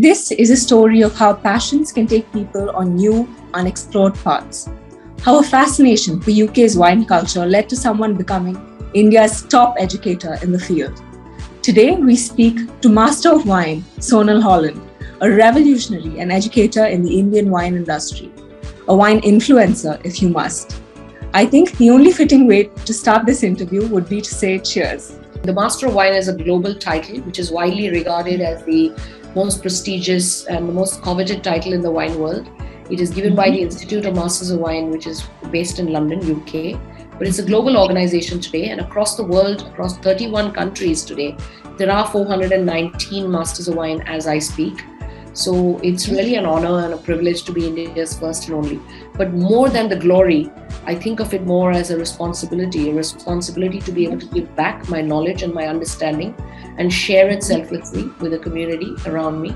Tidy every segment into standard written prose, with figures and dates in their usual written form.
This is a story of how passions can take people on new, unexplored paths. How a fascination for UK's wine culture led to someone becoming India's top educator in the field. Today, we speak to Master of Wine, Sonal Holland, a revolutionary and educator in the Indian wine industry, a wine influencer, if you must. I think the only fitting way to start this interview would be to say cheers. The Master of Wine is a global title, which is widely regarded as the most prestigious and the most coveted title in the wine world. It is given by the Institute of Masters of Wine, which is based in London, UK. But it's a global organization today, and across the world, across 31 countries today, there are 419 Masters of Wine as I speak. So it's really an honor and a privilege to be India's first and only. But more than the glory, I think of it more as a responsibility to be able to give back my knowledge and my understanding and share it selflessly with the community around me.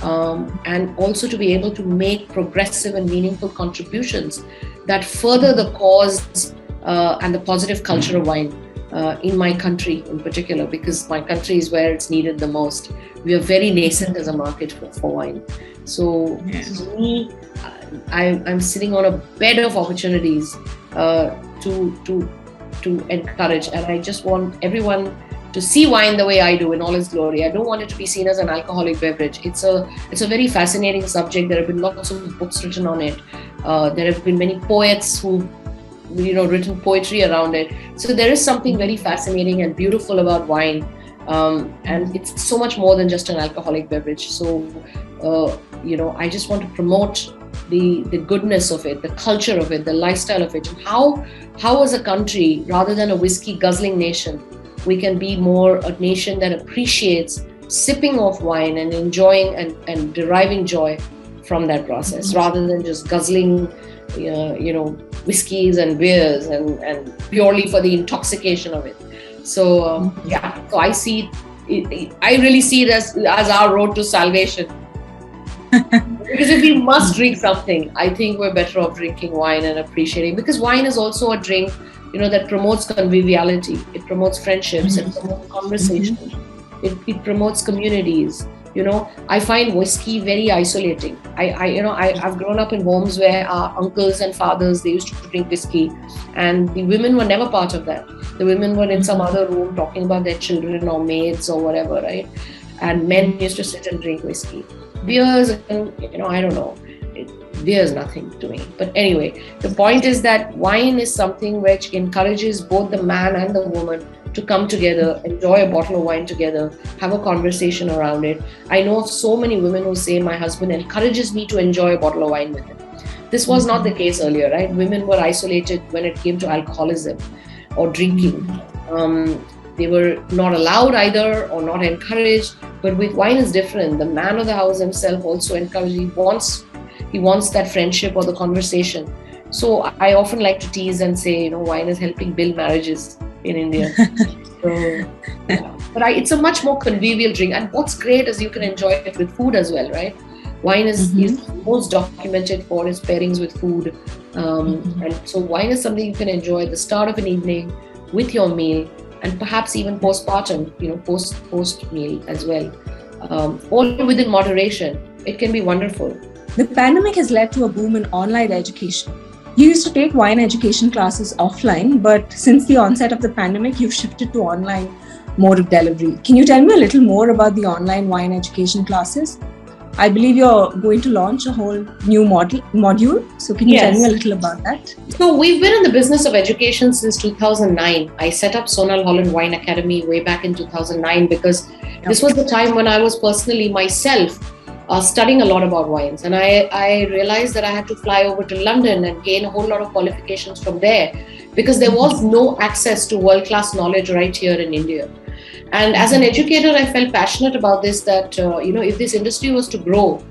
And also to be able to make progressive and meaningful contributions that further the cause and the positive culture of wine in my country in particular, because my country is where it's needed the most. We are very nascent as a market for wine. So for me, I'm sitting on a bed of opportunities to encourage, and I just want everyone to see wine the way I do in all its glory. I don't want it to be seen as an alcoholic beverage. It's a very fascinating subject. There have been lots of books written on it. There have been many poets who written poetry around it. So there is something very fascinating and beautiful about wine. And it's so much more than just an alcoholic beverage. So, I just want to promote the goodness of it, the culture of it, the lifestyle of it. And how as a country, rather than a whiskey guzzling nation, we can be more a nation that appreciates sipping of wine and enjoying and deriving joy from that process, rather than just guzzling, whiskeys and beers and purely for the intoxication of it. So so I see it, I really see it as our road to salvation. Because if we must drink something, I think we're better off drinking wine and appreciating, because wine is also a drink, that promotes conviviality. It promotes friendships, it promotes conversation, it promotes communities. I find whiskey very isolating. I've grown up in homes where our uncles and fathers, they used to drink whiskey, and the women were never part of that. The women were in some other room talking about their children or maids or whatever, right? And men used to sit and drink whiskey. Beers, I don't know. Beer is nothing to me. But anyway, the point is that wine is something which encourages both the man and the woman to come together, enjoy a bottle of wine together, have a conversation around it. I know of so many women who say, my husband encourages me to enjoy a bottle of wine with him. This was not the case earlier, right? Women were isolated when it came to alcoholism or drinking. They were not allowed either or not encouraged. But with wine is different. The man of the house himself also encourages, he wants that friendship or the conversation. So I often like to tease and say, wine is helping build marriages in India. But it's a much more convivial drink. And what's great is you can enjoy it with food as well, right? Wine is most documented for its pairings with food. And so wine is something you can enjoy at the start of an evening with your meal, and perhaps even postpartum, post meal as well. All within moderation. It can be wonderful. The pandemic has led to a boom in online education. You used to take wine education classes offline, but since the onset of the pandemic, you've shifted to online mode of delivery. Can you tell me a little more about the online wine education classes? I believe you're going to launch a whole new module. So can you tell me a little about that? So we've been in the business of education since 2009. I set up Sonal Holland Wine Academy way back in 2009 because this was the time when I was personally myself studying a lot about wines. And I realized that I had to fly over to London and gain a whole lot of qualifications from there, because there was no access to world-class knowledge right here in India. And as an educator, I felt passionate about this, that, if this industry was to grow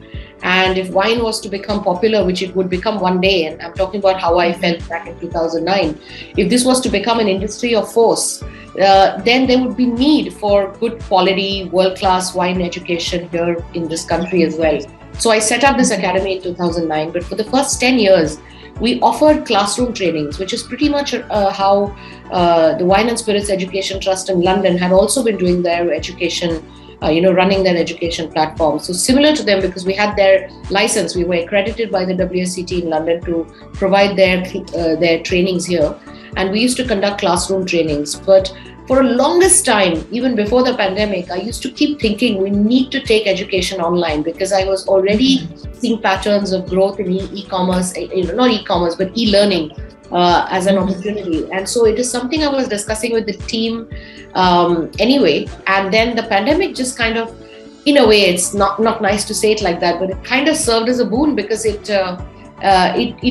and if wine was to become popular, which it would become one day, and I'm talking about how I felt back in 2009, if this was to become an industry of force, then there would be need for good quality, world-class wine education here in this country as well. So I set up this academy in 2009, but for the first 10 years, we offered classroom trainings, which is pretty much how the Wine and Spirits Education Trust in London had also been doing their education running their education platform. So similar to them, because we had their license, we were accredited by the WSET in London to provide their trainings here. And we used to conduct classroom trainings. But for the longest time, even before the pandemic, I used to keep thinking we need to take education online, because I was already seeing patterns of growth in e-commerce, not e-commerce, but e-learning as an opportunity. And so it is something I was discussing with the team anyway. And then the pandemic just kind of, in a way, it's not nice to say it like that, but it kind of served as a boon, because it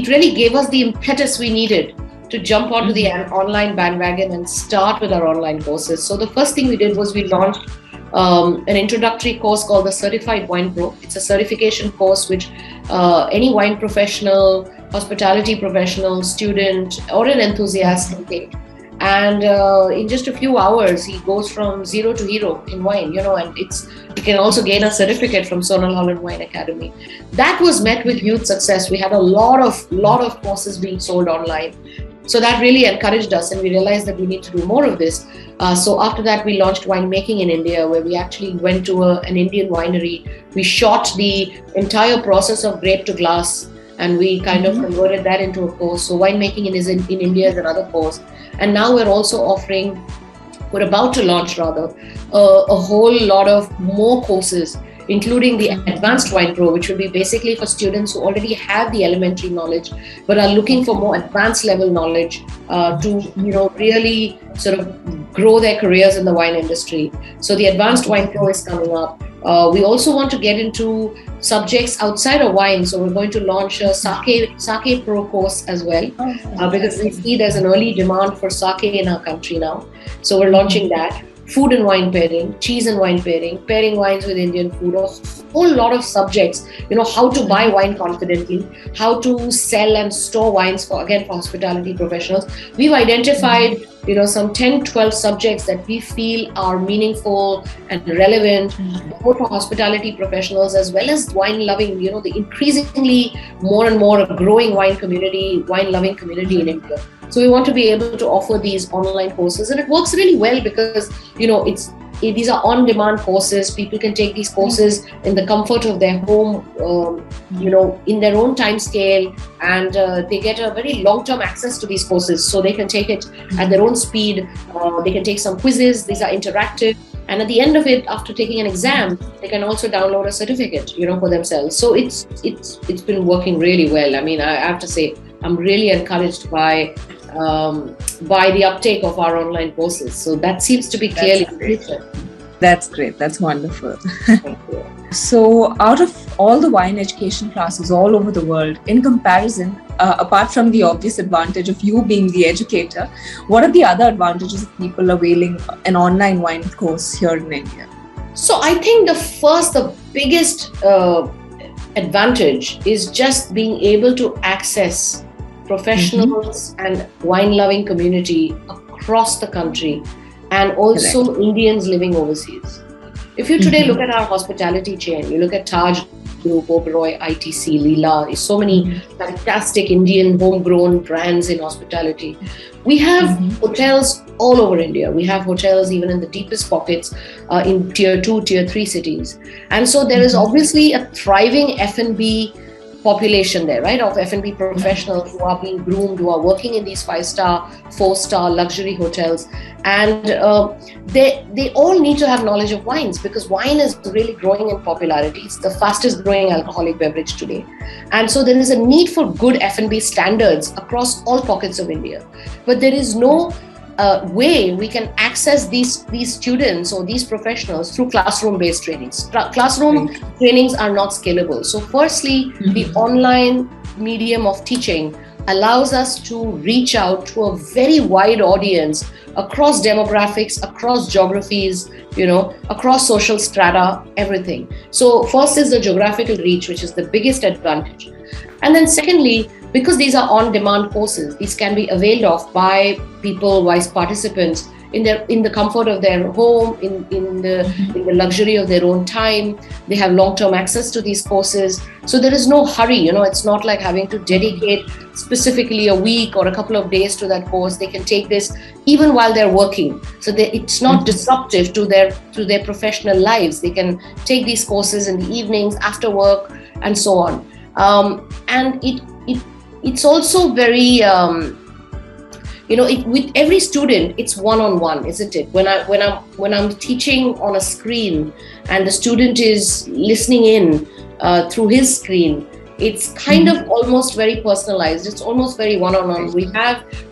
really gave us the impetus we needed to jump onto the online bandwagon and start with our online courses. So the first thing we did was we launched an introductory course called the Certified Wine Pro. It's a certification course which any wine professional, hospitality professional, student, or an enthusiast can take. And in just a few hours, he goes from zero to hero in wine, and you can also gain a certificate from Sonal Holland Wine Academy. That was met with huge success. We had a lot of courses being sold online. So that really encouraged us, and we realized that we need to do more of this. So after that, we launched Winemaking in India, where we actually went to an Indian winery. We shot the entire process of grape to glass, and we kind of converted that into a course. So Winemaking in India is another course. And now we're about to launch a whole lot of more courses, including the Advanced Wine Pro, which will be basically for students who already have the elementary knowledge, but are looking for more advanced level knowledge to really sort of grow their careers in the wine industry. So the Advanced Wine Pro is coming up. We also want to get into subjects outside of wine. So we're going to launch a sake pro course as well, because we see there's an early demand for sake in our country now. So we're launching that. Food and wine pairing, cheese and wine pairing wines with Indian food, a whole lot of subjects, how to buy wine confidently, how to sell and store wines for hospitality professionals. We've identified, some 10, 12 subjects that we feel are meaningful and relevant both for hospitality professionals as well as wine loving, the increasingly more and more growing wine loving community in India. So we want to be able to offer these online courses, and it works really well because, these are on-demand courses. People can take these courses in the comfort of their home, in their own time scale, and they get a very long-term access to these courses. So they can take it at their own speed. They can take some quizzes. These are interactive. And at the end of it, after taking an exam, they can also download a certificate, for themselves. So it's been working really well. I mean, I have to say, I'm really encouraged by the uptake of our online courses. So that seems to be clearly the future. That's great. That's wonderful. Thank you. So out of all the wine education classes all over the world, in comparison, apart from the obvious advantage of you being the educator, what are the other advantages of people availing an online wine course here in India? So I think the biggest advantage is just being able to access professionals and wine-loving community across the country, and also Correct. Indians living overseas. If you today look at our hospitality chain, you look at Taj Group, Oberoi, ITC, Leela, there's so many fantastic Indian homegrown brands in hospitality. We have hotels all over India. We have hotels even in the deepest pockets in tier 2, tier 3 cities. And so there is obviously a thriving F&B population there, right, of F&B professionals who are being groomed, who are working in these 5-star, 4-star luxury hotels. And they all need to have knowledge of wines, because wine is really growing in popularity. It's the fastest growing alcoholic beverage today. And so there is a need for good F&B standards across all pockets of India. But there is no way we can access these students or these professionals through classroom-based trainings. Classroom trainings are not scalable. So firstly, the online medium of teaching allows us to reach out to a very wide audience across demographics, across geographies, across social strata, everything. So first is the geographical reach, which is the biggest advantage. And then secondly, because these are on-demand courses, these can be availed of by people, participants in the comfort of their home, in the luxury of their own time. They have long-term access to these courses, so there is no hurry. It's not like having to dedicate specifically a week or a couple of days to that course. They can take this even while they're working, so it's not disruptive to their professional lives. They can take these courses in the evenings, after work, and so on. And it's also very with every student, it's one-on-one, isn't it? When I'm teaching on a screen and the student is listening in through his screen, it's kind of almost very personalized. It's almost very one-on-one.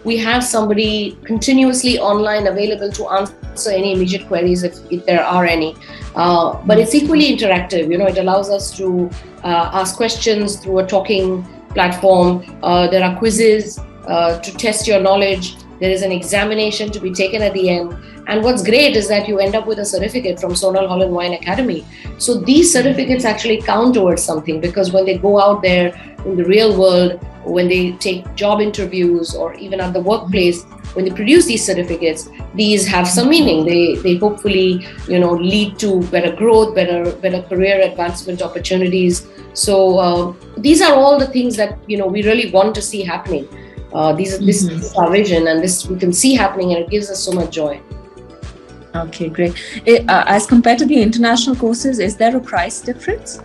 We have somebody continuously online available to answer any immediate queries if there are any. But it's equally interactive. It allows us to ask questions through a talking platform. There are quizzes to test your knowledge. There is an examination to be taken at the end. And what's great is that you end up with a certificate from Sonal Holland Wine Academy. So these certificates actually count towards something, because when they go out there in the real world, when they take job interviews or even at the workplace, when they produce these certificates, these have some meaning. They hopefully lead to better growth, better career advancement opportunities. So these are all the things that we really want to see happening. This is our vision, and this we can see happening, and it gives us so much joy. Okay, great. As compared to the international courses, is there a price difference?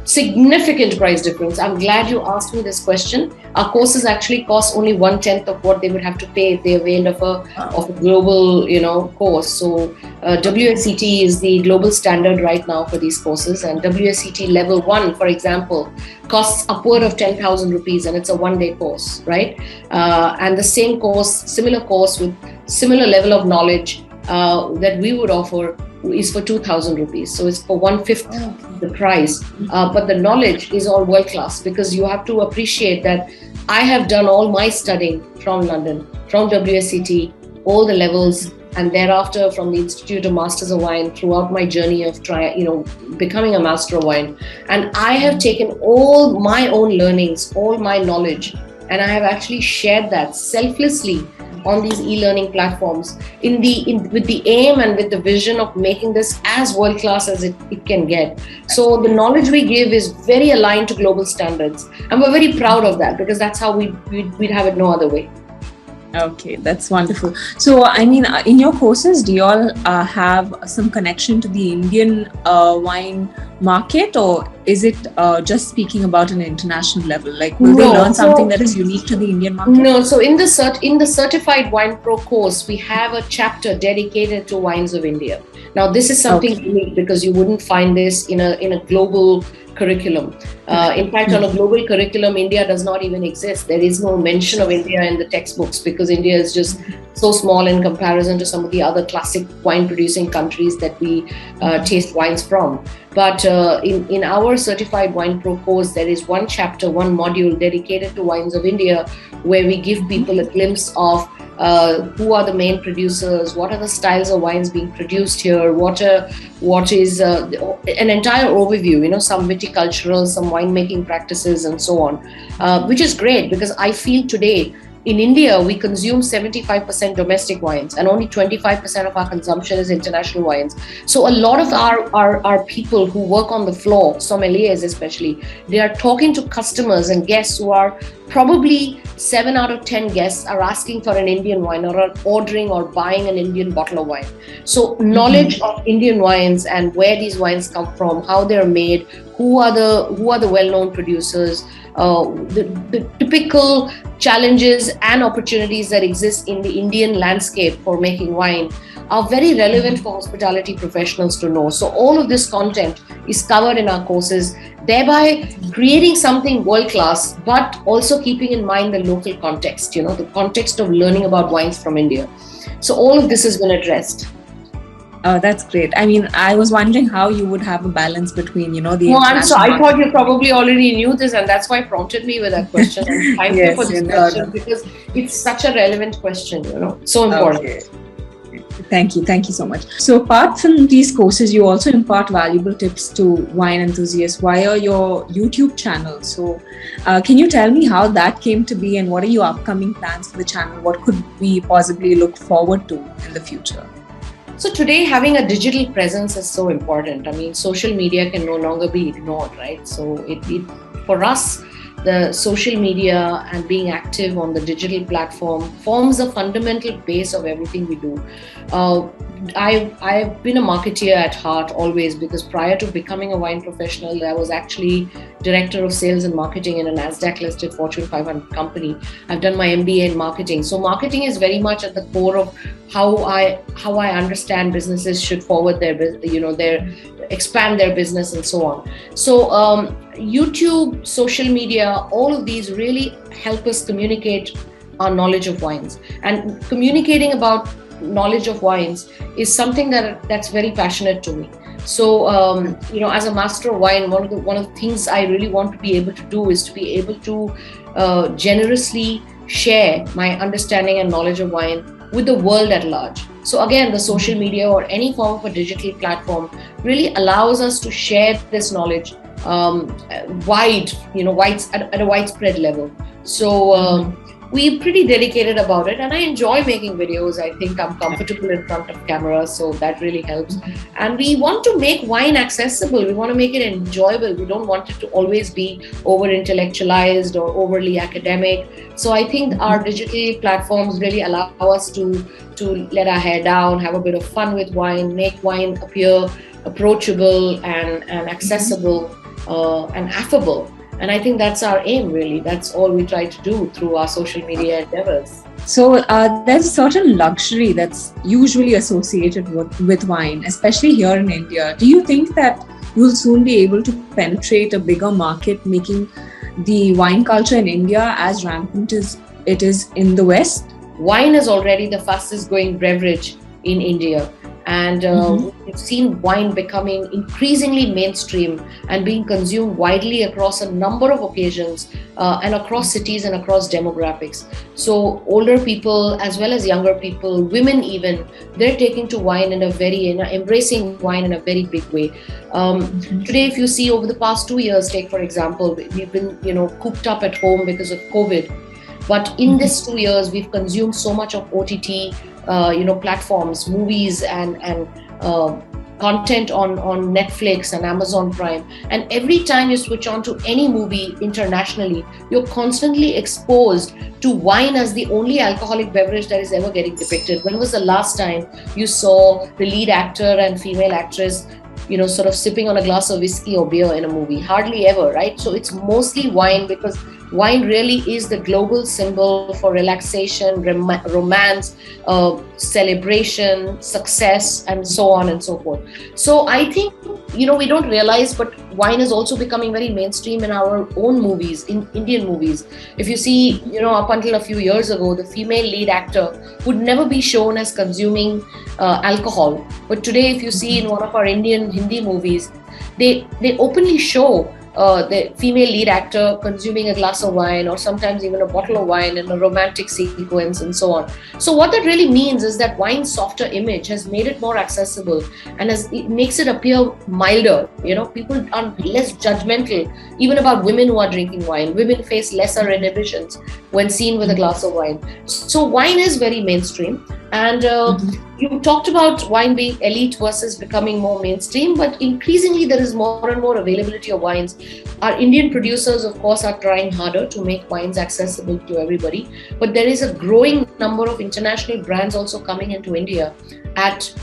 Significant price difference. I'm glad you asked me this question. Our courses actually cost only 1/10 of what they would have to pay if they availed of a global course. So WSET is the global standard right now for these courses, and WSET level 1, for example, costs upward of 10,000 rupees, and it's a one-day course, right? And the same course, similar course with similar level of knowledge that we would offer is for 2,000 rupees. So it's for 1/5 the price. But the knowledge is all world class, because you have to appreciate that I have done all my studying from London, from WSET, all the levels, and thereafter from the Institute of Masters of Wine throughout my journey of becoming a Master of Wine. And I have taken all my own learnings, all my knowledge, and I have actually shared that selflessly on these e-learning platforms with the aim and with the vision of making this as world-class as it can get. So the knowledge we give is very aligned to global standards, and we're very proud of that, because that's how we'd have it no other way. Okay, that's wonderful. So, I mean, in your courses, do you all have some connection to the Indian wine market, or is it just speaking about an international level? Like, will they learn something that is unique to the Indian market? No. So in the Certified Wine Pro course, we have a chapter dedicated to wines of India. Now, this is something unique, because you wouldn't find this in a global curriculum. In fact, on a global curriculum, India does not even exist. There is no mention of India in the textbooks, because India is just so small in comparison to some of the other classic wine producing countries that we taste wines from. But in our Certified Wine Pro course, there is one chapter, one module dedicated to wines of India, where we give people a glimpse of who are the main producers, what are the styles of wines being produced here, what is an entire overview, some viticultural, some winemaking practices, and so on, which is great, because I feel today in India, we consume 75% domestic wines, and only 25% of our consumption is international wines. So a lot of our people who work on the floor, sommeliers especially, they are talking to customers and guests who are probably 7 out of 10 guests are asking for an Indian wine, or are ordering or buying an Indian bottle of wine. So knowledge of Indian wines and where these wines come from, how they're made, who are the well-known producers, the typical challenges and opportunities that exist in the Indian landscape for making wine are very relevant for hospitality professionals to know. So all of this content is covered in our courses, thereby creating something world-class, but also keeping in mind the local context, the context of learning about wines from India. So all of this has been addressed. Oh, that's great. I mean, I was wondering how you would have a balance between, the I thought you probably already knew this, and that's why you prompted me with that question. And thank you for this question, because it's such a relevant question, so important. Okay. Thank you. Thank you so much. So apart from these courses, you also impart valuable tips to wine enthusiasts via your YouTube channel. So can you tell me how that came to be and what are your upcoming plans for the channel? What could we possibly look forward to in the future? So today, having a digital presence is so important. I mean, social media can no longer be ignored, right? So for us, the social media and being active on the digital platform forms a fundamental base of everything we do. I've been a marketeer at heart always, because prior to becoming a wine professional, I was actually director of sales and marketing in a NASDAQ listed Fortune 500 company. I've done my MBA in marketing. So marketing is very much at the core of how I understand businesses should forward their expand their business and so on. So YouTube, social media, all of these really help us communicate our knowledge of wines. And communicating about knowledge of wines is something that's very passionate to me. So as a master of wine, one of the things I really want to be able to do is to be able to generously share my understanding and knowledge of wine with the world at large. So again, the social media or any form of a digital platform really allows us to share this knowledge at a widespread level. So we're pretty dedicated about it, and I enjoy making videos. I think I'm comfortable in front of camera, so that really helps. And we want to make wine accessible. We want to make it enjoyable. We don't want it to always be over intellectualized or overly academic. So I think our digital platforms really allow us to let our hair down, have a bit of fun with wine, make wine appear approachable and accessible and affable. And I think that's our aim, really. That's all we try to do through our social media endeavors. So there's a certain luxury that's usually associated with wine, especially here in India. Do you think that you'll soon be able to penetrate a bigger market, making the wine culture in India as rampant as it is in the West? Wine is already the fastest growing beverage in India. And we've seen wine becoming increasingly mainstream and being consumed widely across a number of occasions and across cities and across demographics. So older people as well as younger people, women even, they're taking to wine embracing wine in a very big way. Today, if you see over the past 2 years, take for example, we've been cooped up at home because of COVID. But in this 2 years, we've consumed so much of OTT platforms, movies and content on Netflix and Amazon Prime. And every time you switch on to any movie internationally, you're constantly exposed to wine as the only alcoholic beverage that is ever getting depicted. When was the last time you saw the lead actor and female actress sort of sipping on a glass of whiskey or beer in a movie? Hardly ever, right? So it's mostly wine, because wine really is the global symbol for relaxation, romance, celebration, success, and so on and so forth. So I think, we don't realize, but wine is also becoming very mainstream in our own movies, in Indian movies. If you see, up until a few years ago, the female lead actor would never be shown as consuming alcohol. But today, if you see in one of our Indian Hindi movies, they openly show the female lead actor consuming a glass of wine or sometimes even a bottle of wine in a romantic sequence and so on. So what that really means is that wine's softer image has made it more accessible and it makes it appear milder. People are less judgmental even about women who are drinking wine. Women face lesser inhibitions when seen with a glass of wine. So wine is very mainstream. And you talked about wine being elite versus becoming more mainstream, but increasingly there is more and more availability of wines. Our Indian producers, of course, are trying harder to make wines accessible to everybody, but there is a growing number of international brands also coming into India at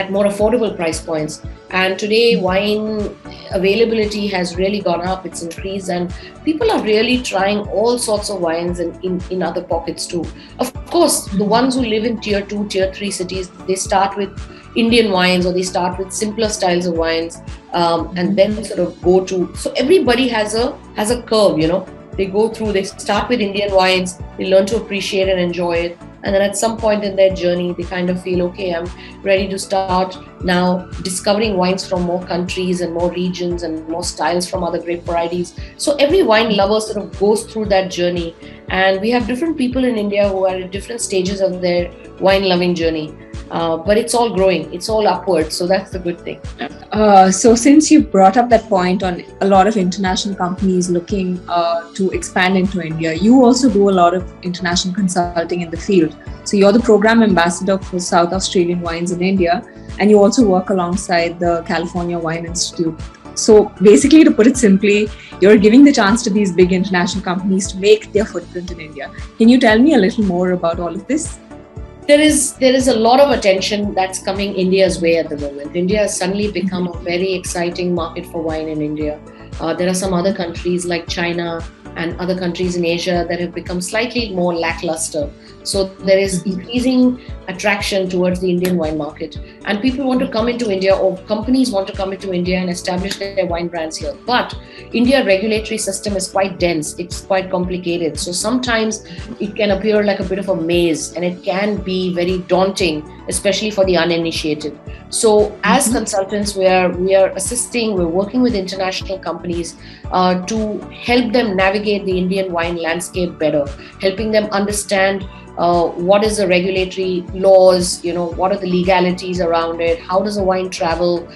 more affordable price points. And today, wine availability has really gone up, it's increased, and people are really trying all sorts of wines in other pockets too. Of course, the ones who live in tier 2, tier 3 cities, they start with Indian wines or they start with simpler styles of wines and then sort of go to, so everybody has a curve, they start with Indian wines, they learn to appreciate and enjoy it. And then at some point in their journey, they kind of feel, okay, I'm ready to start now discovering wines from more countries and more regions and more styles from other grape varieties. So every wine lover sort of goes through that journey. And we have different people in India who are at different stages of their wine loving journey. But it's all growing, it's all upward. So that's the good thing. So since you brought up that point on a lot of international companies looking to expand into India, you also do a lot of international consulting in the field. So you're the program ambassador for South Australian Wines in India, and you also work alongside the California Wine Institute. So basically, to put it simply, you're giving the chance to these big international companies to make their footprint in India. Can you tell me a little more about all of this? There is a lot of attention that's coming India's way at the moment. India has suddenly become a very exciting market for wine in India. There are some other countries like China and other countries in Asia that have become slightly more lackluster. So there is increasing attraction towards the Indian wine market, and people want to come into India, or companies want to come into India and establish their wine brands here. But India regulatory system is quite dense, it's quite complicated. So sometimes it can appear like a bit of a maze, and it can be very daunting, especially for the uninitiated. So as consultants, we are assisting, we're working with international companies to help them navigate the Indian wine landscape better, helping them understand what is the regulatory laws, what are the legalities around it, how does a wine travel,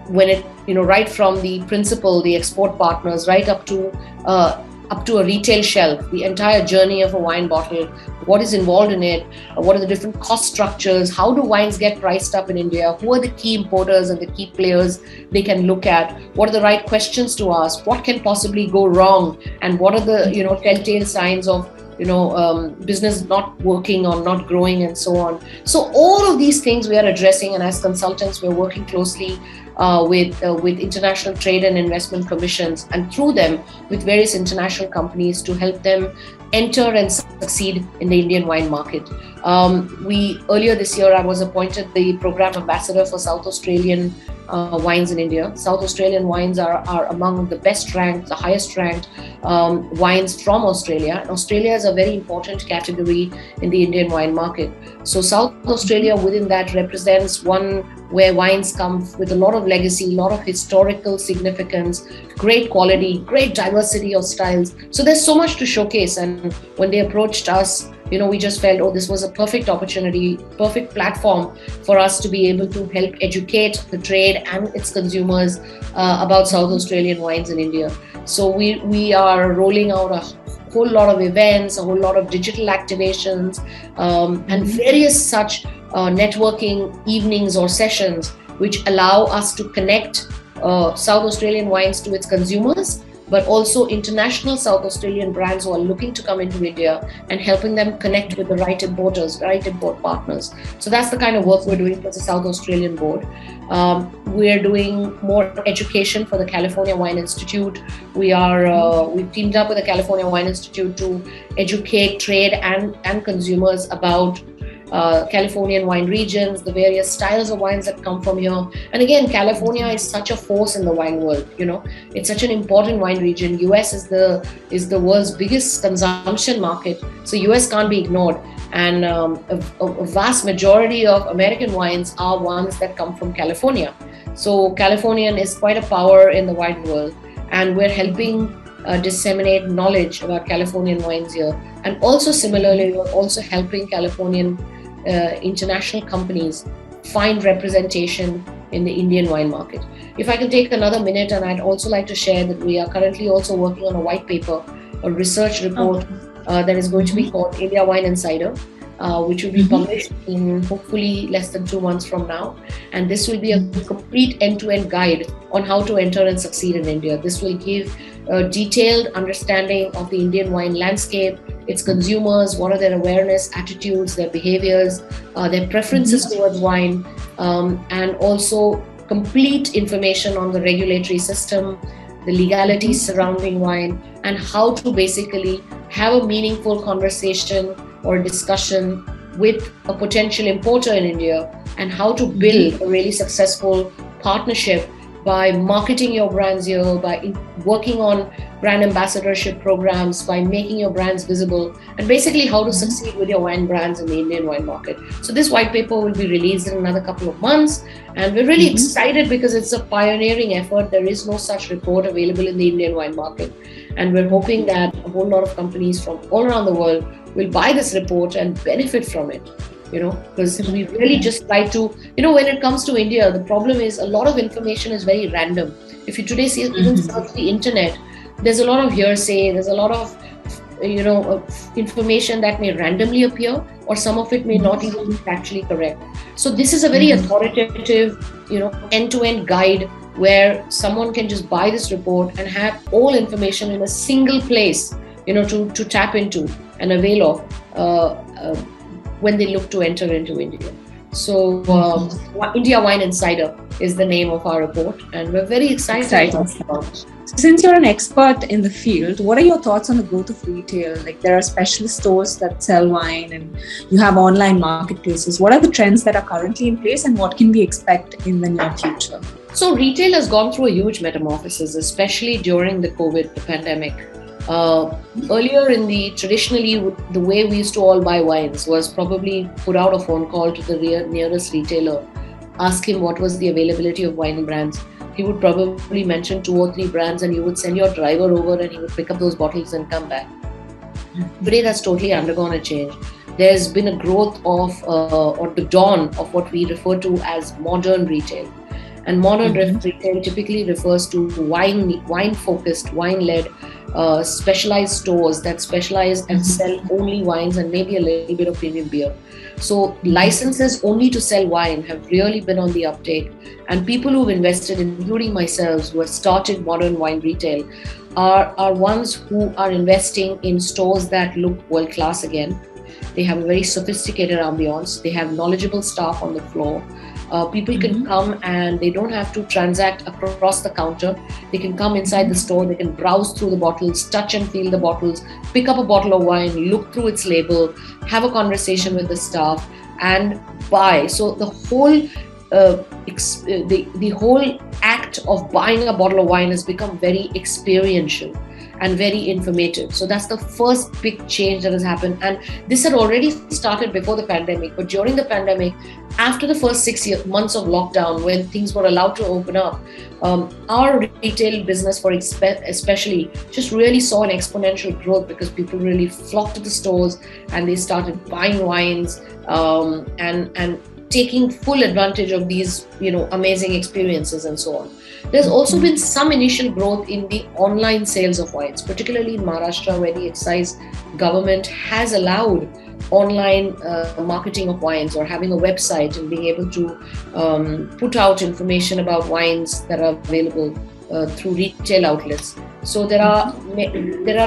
when it, right from the principal, the export partners, right up to a retail shelf, the entire journey of a wine bottle, what is involved in it, what are the different cost structures, how do wines get priced up in India, who are the key importers and the key players they can look at, what are the right questions to ask, what can possibly go wrong, and what are the telltale signs of business not working or not growing, and so on. So all of these things we are addressing, and as consultants we're working closely with international trade and investment commissions, and through them with various international companies to help them enter and succeed in the Indian wine market. Earlier this year I was appointed the program ambassador for South Australian wines in India. South Australian wines are among the best ranked, the highest ranked wines from Australia. And Australia is a very important category in the Indian wine market. So South Australia within that represents one where wines come with a lot of legacy, a lot of historical significance, great quality, great diversity of styles. So there's so much to showcase. And when they approached us, we just felt, this was a perfect opportunity, perfect platform for us to be able to help educate the trade and its consumers about South Australian wines in India. So we are rolling out a whole lot of events, a whole lot of digital activations, and various such networking evenings or sessions which allow us to connect South Australian wines to its consumers, but also international South Australian brands who are looking to come into India, and helping them connect with the right importers, right import partners. So that's the kind of work we're doing for the South Australian board. We're doing more education for the California Wine Institute. We've teamed up with the California Wine Institute to educate trade and consumers about Californian wine regions, the various styles of wines that come from here. And again, California is such a force in the wine world. It's such an important wine region. US is the world's biggest consumption market, so US can't be ignored. And a vast majority of American wines are ones that come from California. So Californian is quite a power in the wine world, and we're helping disseminate knowledge about Californian wines here. And also similarly, we're also helping Californian international companies find representation in the Indian wine market. If I can take another minute, and I'd also like to share that we are currently also working on a white paper, a research report that is going to be called India Wine Insider, which will be published in hopefully less than 2 months from now. And this will be a complete end-to-end guide on how to enter and succeed in India. This will give a detailed understanding of the Indian wine landscape, its consumers, what are their awareness, attitudes, their behaviors, their preferences towards wine, and also complete information on the regulatory system, the legalities surrounding wine, and how to basically have a meaningful conversation or discussion with a potential importer in India, and how to build a really successful partnership by marketing your brands here, by working on brand ambassadorship programs, by making your brands visible, and basically how to succeed with your wine brands in the Indian wine market. So this white paper will be released in another couple of months, and we're really excited because it's a pioneering effort. There is no such report available in the Indian wine market, and we're hoping that a whole lot of companies from all around the world will buy this report and benefit from it. because we really just try to, when it comes to India, the problem is a lot of information is very random. If you today see, even search the internet, there's a lot of hearsay, there's a lot of, information that may randomly appear, or some of it may not even be factually correct. So this is a very authoritative, end-to-end guide where someone can just buy this report and have all information in a single place, to tap into and avail of when they look to enter into India. So India Wine Insider is the name of our report, and we're very excited about it. Since you're an expert in the field, what are your thoughts on the growth of retail? Like, there are specialist stores that sell wine and you have online marketplaces. What are the trends that are currently in place and what can we expect in the near future? So retail has gone through a huge metamorphosis, especially during the COVID pandemic. Earlier traditionally, the way we used to all buy wines was probably put out a phone call to the nearest retailer, ask him what was the availability of wine brands. He would probably mention 2 or 3 brands and you would send your driver over and he would pick up those bottles and come back. Today, that's totally undergone a change. There's been a growth of, or the dawn of what we refer to as modern retail. And modern retail typically refers to wine-focused, wine-led, specialized stores that specialize and sell only wines and maybe a little bit of premium beer. So licenses only to sell wine have really been on the uptake, and people who've invested, including myself, who have started modern wine retail, are ones who are investing in stores that look world class again. They have a very sophisticated ambience. They have knowledgeable staff on the floor. People can come and they don't have to transact across the counter. They can come inside the store, they can browse through the bottles, touch and feel the bottles, pick up a bottle of wine, look through its label, have a conversation with the staff and buy. So the whole act of buying a bottle of wine has become very experiential and very informative. So that's the first big change that has happened. And this had already started before the pandemic, but during the pandemic, after the first 6 months of lockdown, when things were allowed to open up, our retail business, especially, just really saw an exponential growth because people really flocked to the stores and they started buying wines and taking full advantage of these, amazing experiences and so on. There's also been some initial growth in the online sales of wines, particularly in Maharashtra, where the excise government has allowed online marketing of wines, or having a website and being able to put out information about wines that are available through retail outlets. So there are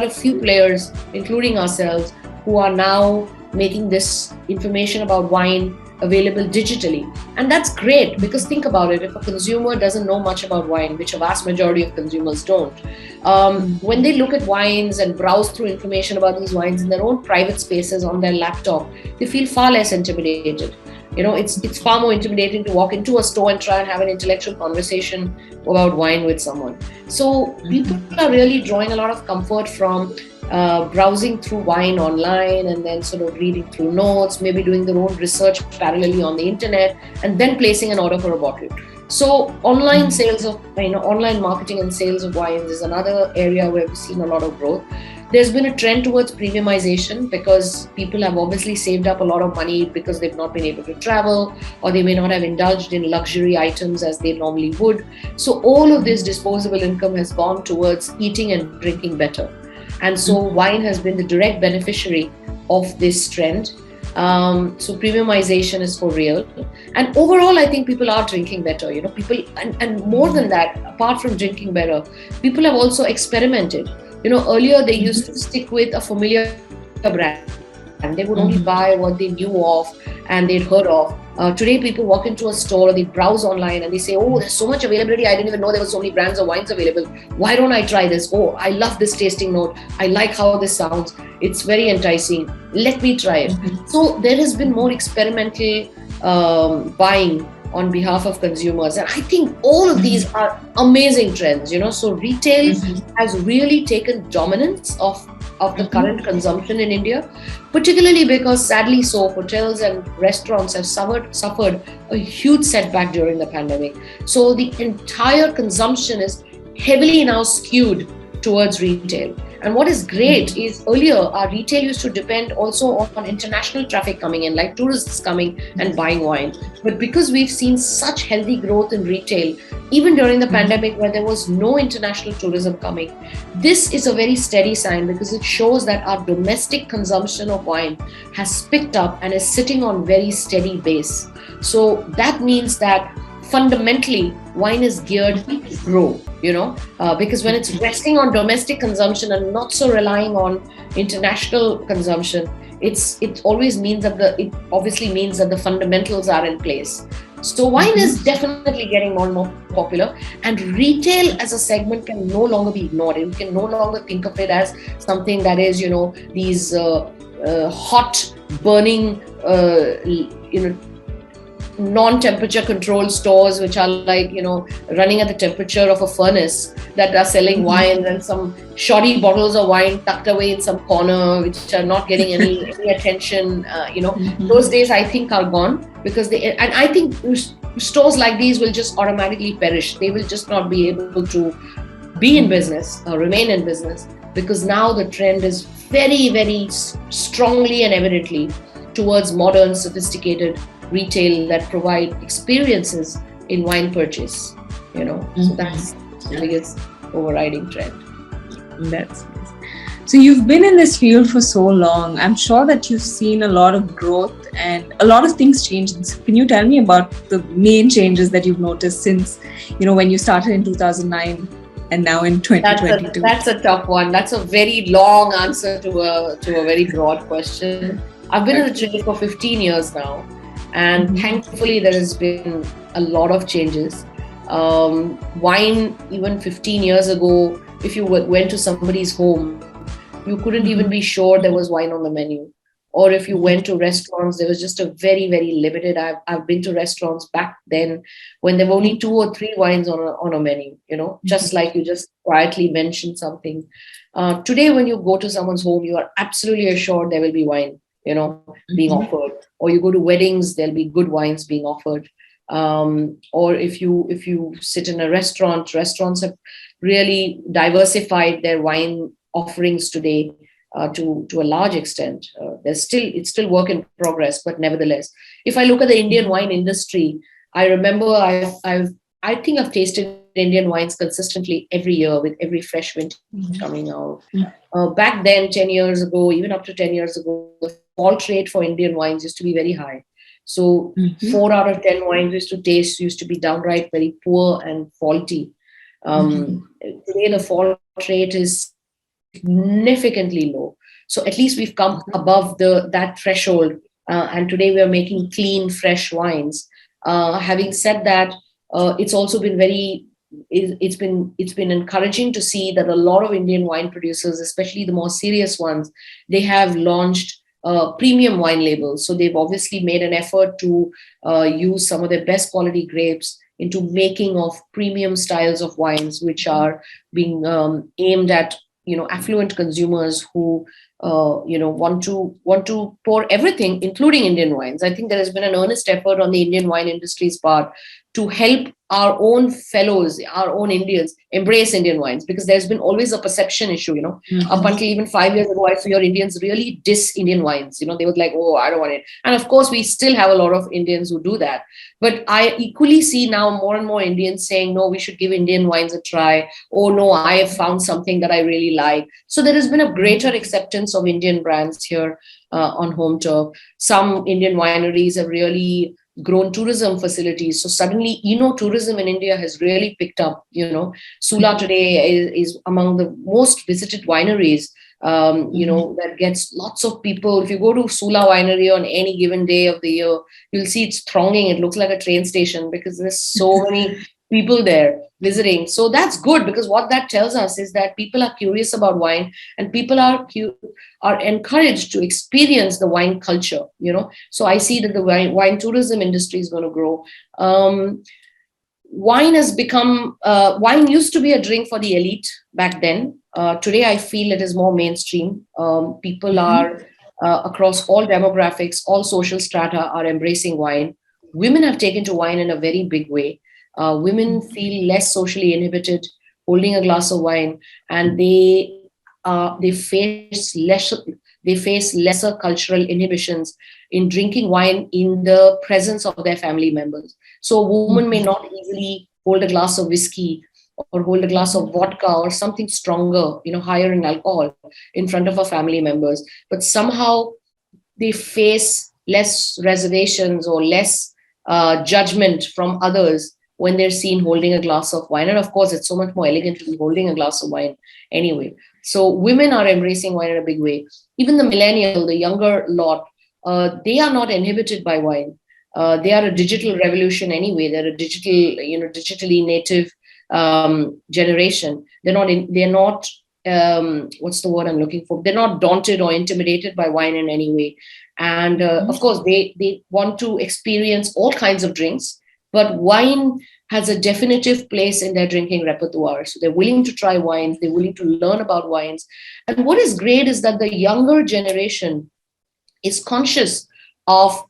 a few players, including ourselves, who are now making this information about wine available digitally. And that's great, because think about it, if a consumer doesn't know much about wine, which a vast majority of consumers don't, when they look at wines and browse through information about these wines in their own private spaces on their laptop, they feel far less intimidated. It's far more intimidating to walk into a store and try and have an intellectual conversation about wine with someone. So people are really drawing a lot of comfort from browsing through wine online and then sort of reading through notes, maybe doing their own research parallelly on the internet, and then placing an order for a bottle. So online sales of, online marketing and sales of wines is another area where we've seen a lot of growth. There's been a trend towards premiumization because people have obviously saved up a lot of money because they've not been able to travel, or they may not have indulged in luxury items as they normally would. So all of this disposable income has gone towards eating and drinking better. And so wine has been the direct beneficiary of this trend. So premiumization is for real. And overall, I think people are drinking better. People, and more than that, apart from drinking better, people have also experimented. Earlier they used to stick with a familiar brand, and they would only buy what they knew of and they'd heard of. Today, people walk into a store, they browse online and they say, oh, there's so much availability. I didn't even know there were so many brands of wines available. Why don't I try this? Oh, I love this tasting note. I like how this sounds. It's very enticing. Let me try it. So there has been more experimental buying on behalf of consumers. And I think all of these are amazing trends, So retail has really taken dominance of the current consumption in India, particularly because, sadly so, hotels and restaurants have suffered a huge setback during the pandemic. So the entire consumption is heavily now skewed towards retail. And what is great is earlier our retail used to depend also on international traffic coming in, like tourists coming and buying wine. But because we've seen such healthy growth in retail, even during the pandemic where there was no international tourism coming, this is a very steady sign because it shows that our domestic consumption of wine has picked up and is sitting on very steady base. So that means that fundamentally wine is geared to grow, because when it's resting on domestic consumption and not so relying on international consumption, it always means that it obviously means that the fundamentals are in place. So wine is definitely getting more and more popular, and retail as a segment can no longer be ignored. You can no longer think of it as something that is, these hot burning, non-temperature controlled stores which are like, running at the temperature of a furnace, that are selling wine and some shoddy bottles of wine tucked away in some corner which are not getting any attention. Those days I think are gone, because and I think stores like these will just automatically perish. They will just not be able to be in business or remain in business, because now the trend is very, very strongly and evidently towards modern, sophisticated retail that provide experiences in wine purchase. So that's the biggest overriding trend. That's nice. So you've been in this field for so long. I'm sure that you've seen a lot of growth and a lot of things changing. So can you tell me about the main changes that you've noticed since, when you started in 2009 and now in 2022? That's a tough one. That's a very long answer to a very broad question. I've been in the trade for 15 years now. And thankfully, there has been a lot of changes. Wine, even 15 years ago, if you went to somebody's home, you couldn't even be sure there was wine on the menu. Or if you went to restaurants, there was just a very, very limited. I've been to restaurants back then when there were only 2 or 3 wines on a menu, just like you just quietly mentioned something. Today, when you go to someone's home, you are absolutely assured there will be wine, being offered. Or you go to weddings, there'll be good wines being offered. Or if you sit in a restaurant, restaurants have really diversified their wine offerings today to a large extent. It's still work in progress, but nevertheless, if I look at the Indian wine industry, I remember I think I've tasted Indian wines consistently every year with every fresh vintage coming out. Back then, 10 years ago, even up to 10 years ago, the fault rate for Indian wines used to be very high. So 4 out of 10 wines used to be downright very poor and faulty. Today, the fault rate is significantly low. So at least we've come above that threshold. And today we are making clean, fresh wines. Having said that, it's also been it's been encouraging to see that a lot of Indian wine producers, especially the more serious ones, they have launched premium wine labels. So they've obviously made an effort to use some of their best quality grapes into making of premium styles of wines, which are being aimed at affluent consumers who want to pour everything, including Indian wines. I think there has been an earnest effort on the Indian wine industry's part to help our own fellows, our own Indians, embrace Indian wines, because there's been always a perception issue, up until even 5 years ago, I saw your Indians really diss Indian wines. They were like, oh, I don't want it. And of course, we still have a lot of Indians who do that. But I equally see now more and more Indians saying, no, we should give Indian wines a try. Oh, no, I have found something that I really like. So there has been a greater acceptance of Indian brands here on home turf. Some Indian wineries have really grown tourism facilities. So suddenly, tourism in India has really picked up. Sula today is among the most visited wineries, that gets lots of people. If you go to Sula winery on any given day of the year, you'll see it's thronging. It looks like a train station because there's so many people there visiting. So that's good, because what that tells us is that people are curious about wine, and people are encouraged to experience the wine culture, So I see that the wine tourism industry is going to grow. Wine has become, wine used to be a drink for the elite back then. Today, I feel it is more mainstream. People are across all demographics, all social strata are embracing wine. Women have taken to wine in a very big way. Women feel less socially inhibited holding a glass of wine, and they they face lesser cultural inhibitions in drinking wine in the presence of their family members. So a woman may not easily hold a glass of whiskey or hold a glass of vodka or something stronger, higher in alcohol in front of her family members. But somehow they face less reservations or less judgment from others when they're seen holding a glass of wine. And of course, it's so much more elegant to be holding a glass of wine anyway. So women are embracing wine in a big way. Even the millennial, the younger lot, they are not inhibited by wine. They are a digital revolution anyway. They're a digitally native generation. They're not what's the word I'm looking for? They're not daunted or intimidated by wine in any way. And of course, they want to experience all kinds of drinks, but wine has a definitive place in their drinking repertoire. So they're willing to try wines, they're willing to learn about wines. And what is great is that the younger generation is conscious of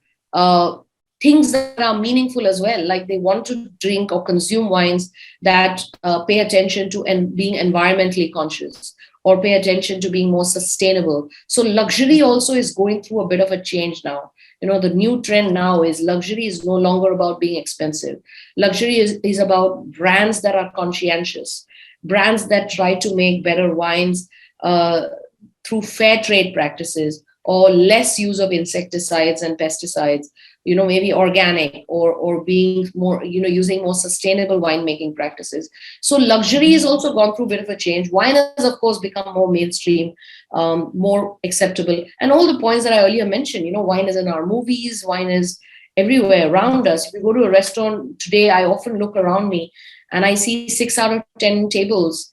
things that are meaningful as well. Like they want to drink or consume wines that pay attention to and being environmentally conscious, or pay attention to being more sustainable. So luxury also is going through a bit of a change now. The new trend now is luxury is no longer about being expensive. Luxury is about brands that are conscientious, brands that try to make better wines through fair trade practices or less use of insecticides and pesticides, maybe organic or being more, using more sustainable winemaking practices. So luxury has also gone through a bit of a change. Wine has, of course, become more mainstream, more acceptable. And all the points that I earlier mentioned, wine is in our movies, wine is everywhere around us. If you go to a restaurant today, I often look around me and I see 6 out of 10 tables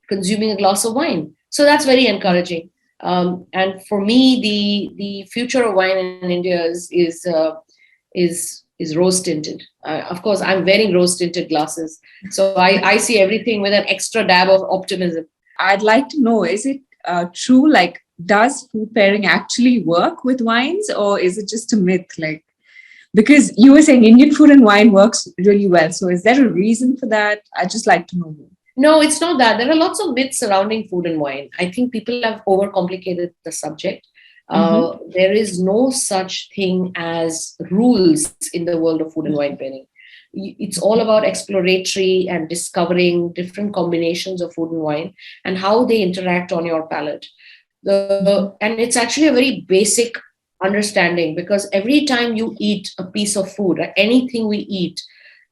consuming a glass of wine. So that's very encouraging. And for me, the future of wine in India is rose tinted. Of course, I'm wearing rose tinted glasses, so I see everything with an extra dab of optimism. I'd like to know: is it true? Like, does food pairing actually work with wines, or is it just a myth? Like, because you were saying Indian food and wine works really well, so is there a reason for that? I'd just like to know more. No, it's not that. There are lots of myths surrounding food and wine. I think people have overcomplicated the subject. There is no such thing as rules in the world of food and wine pairing. It's all about exploratory and discovering different combinations of food and wine and how they interact on your palate. And it's actually a very basic understanding, because every time you eat a piece of food or anything we eat,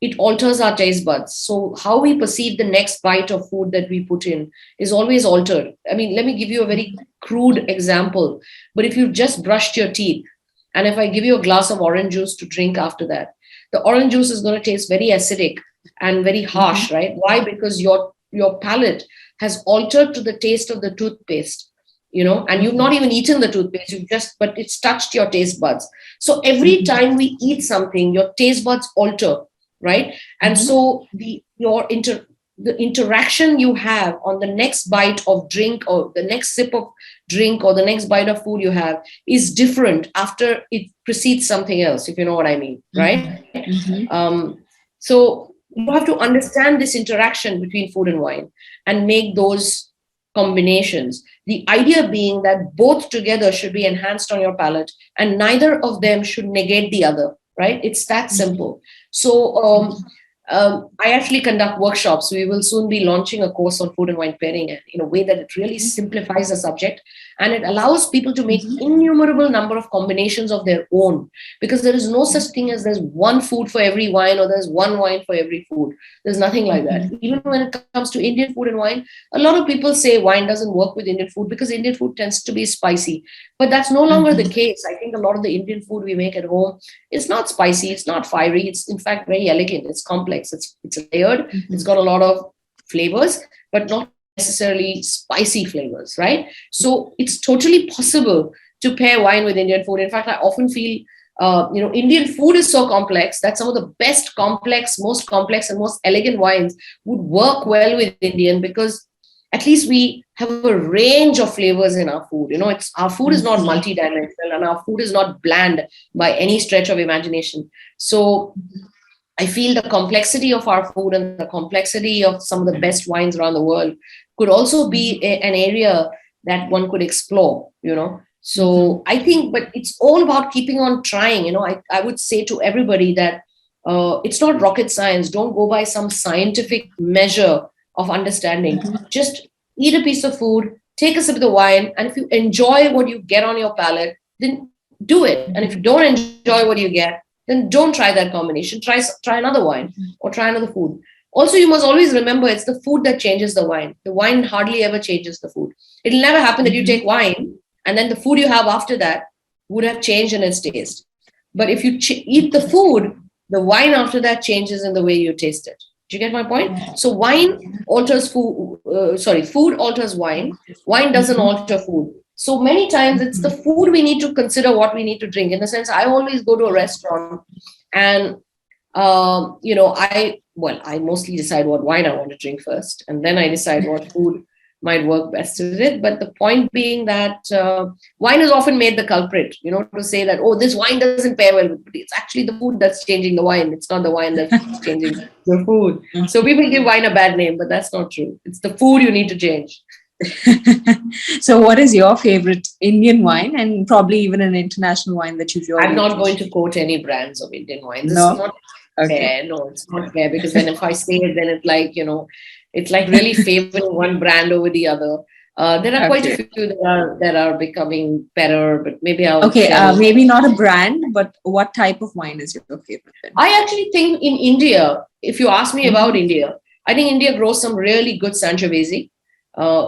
it alters our taste buds. So how we perceive the next bite of food that we put in is always altered. I mean, let me give you a very crude example. But if you've just brushed your teeth, and if I give you a glass of orange juice to drink after that, the orange juice is going to taste very acidic and very harsh, right? Why? Because your palate has altered to the taste of the toothpaste, and you've not even eaten the toothpaste, but it's touched your taste buds. So every time we eat something, your taste buds alter. Right. And so the interaction you have on the next bite of drink or the next sip of drink or the next bite of food you have is different after it precedes something else, if you know what I mean. Right. So you have to understand this interaction between food and wine and make those combinations. The idea being that both together should be enhanced on your palate and neither of them should negate the other. Right. It's that simple. So I actually conduct workshops. We will soon be launching a course on food and wine pairing in a way that it really simplifies the subject, and it allows people to make innumerable number of combinations of their own, because there is no such thing as there's one food for every wine or there's one wine for every food. There's nothing like that. Even when it comes to Indian food and wine, a lot of people say wine doesn't work with Indian food because Indian food tends to be spicy. But that's no longer the case. I think a lot of the Indian food we make at home is not spicy, it's not fiery, it's in fact very elegant, it's complex, it's layered, it's got a lot of flavors, but not necessarily spicy flavors, right? So it's totally possible to pair wine with Indian food. In fact, I often feel, Indian food is so complex that some of the most complex and most elegant wines would work well with Indian, because at least we have a range of flavors in our food. Our food is not multidimensional and our food is not bland by any stretch of imagination. So I feel the complexity of our food and the complexity of some of the best wines around the world could also be an area that one could explore, you know. So I think, but it's all about keeping on trying. You know, I would say to everybody that it's not rocket science. Don't go by some scientific measure of understanding. Just eat a piece of food, take a sip of the wine, and if you enjoy what you get on your palate, then do it. And if you don't enjoy what you get, then don't try that combination. Try another wine or try another food. Also, you must always remember it's the food that changes the wine. The wine hardly ever changes the food. It'll never happen that you take wine and then the food you have after that would have changed in its taste. But if you eat the food, the wine after that changes in the way you taste it. Do you get my point? So wine alters food. Food alters wine. Wine doesn't alter food. So many times it's the food we need to consider what we need to drink. In the sense, I always go to a restaurant and, I mostly decide what wine I want to drink first. And then I decide what food might work best with it. But the point being that wine is often made the culprit, to say that, oh, this wine doesn't pair well. But it's actually the food that's changing the wine. It's not the wine that's changing the food. So people give wine a bad name, but that's not true. It's the food you need to change. So what is your favorite Indian wine, and probably even an international wine that you've I'm not going to quote any brands of Indian wine. This is not fair. No, it's not fair, because then if I say it, then it's like, it's like really favoring one brand over the other. There are quite a few that are becoming better, but maybe I'll... maybe not a brand, but what type of wine is your favorite? I actually think in India, if you ask me about India, I think India grows some really good Sangiovese.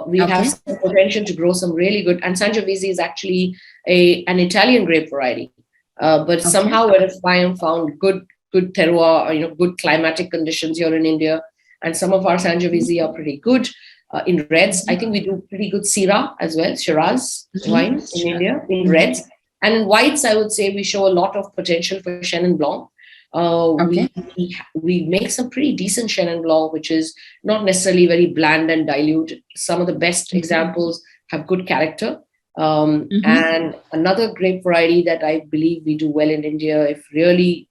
We have some potential to grow some really good, and Sangiovese is actually an Italian grape variety. But somehow we have found good terroir, good climatic conditions here in India, and some of our Sangiovese are pretty good. In reds, I think we do pretty good Syrah as well, Shiraz wine in India, in reds. And in whites, I would say we show a lot of potential for Chenin Blanc. We make some pretty decent Chenin Blanc, which is not necessarily very bland and dilute. Some of the best examples have good character. And another grape variety that I believe we do well in India, if really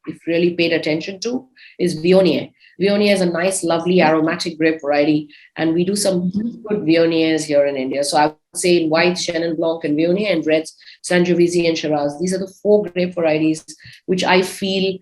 paid attention to, is Viognier. Viognier is a nice, lovely, aromatic grape variety, and we do some good Viogniers here in India. So I would say in whites, Chenin Blanc and Viognier, and reds, Sangiovese and Shiraz. These are the 4 grape varieties which I feel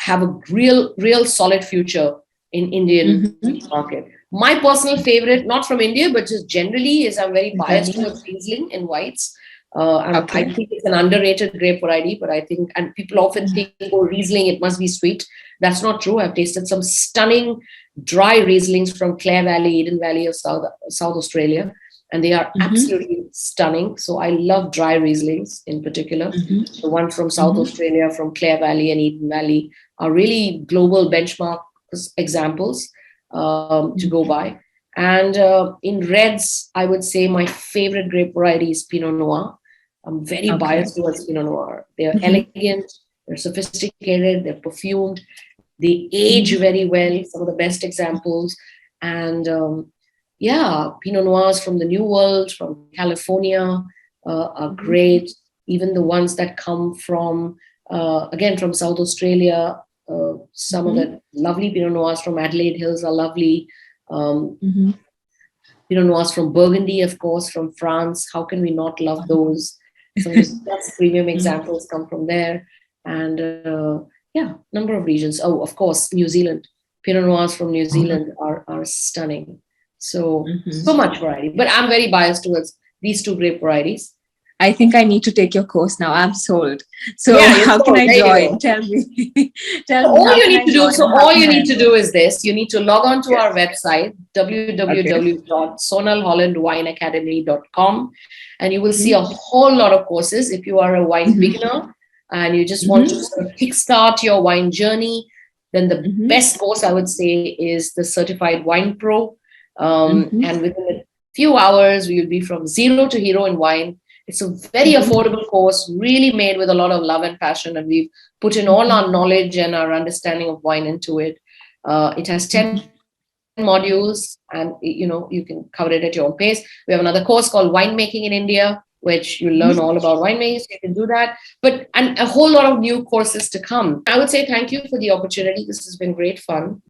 have a real solid future in Indian market. My personal favorite, not from India, but just generally, is I'm very biased towards Riesling in whites. I think it's an underrated grape variety, but I think, and people often think, oh, Riesling, it must be sweet. That's not true. I've tasted some stunning dry Rieslings from Clare Valley, Eden Valley of South Australia, and they are absolutely stunning. So I love dry Rieslings in particular. The ones from South Australia, from Clare Valley and Eden Valley, are really global benchmark examples to go by. And in reds, I would say my favorite grape variety is Pinot Noir. I'm very biased towards Pinot Noir. They're elegant, they're sophisticated, they're perfumed, they age very well, some of the best examples. And Pinot Noirs from the New World, from California, are great. Even the ones that come from, again, from South Australia, some of the lovely Pinot Noirs from Adelaide Hills are lovely. Pinot Noirs from Burgundy, of course, from France. How can we not love those? Some of the best premium examples come from there. And number of regions. Oh, of course, New Zealand. Pinot Noirs from New Zealand are stunning. So much variety. But I'm very biased towards these 2 grape varieties. I think I need to take your course now. I'm sold. So how can I join? Tell me. All you need to do is this. You need to log on to our website, www.sonalhollandwineacademy.com, and you will see a whole lot of courses. If you are a wine beginner and you just want to sort of kickstart your wine journey, then the best course I would say is the Certified Wine Pro. And within a few hours, we will be from zero to hero in wine. It's a very affordable course, really made with a lot of love and passion, and we've put in all our knowledge and our understanding of wine into it. It has 10 modules, and you can cover it at your own pace. We have another course called Winemaking in India, which you learn all about winemaking. So you can do that. And a whole lot of new courses to come. I would say thank you for the opportunity. This has been great fun.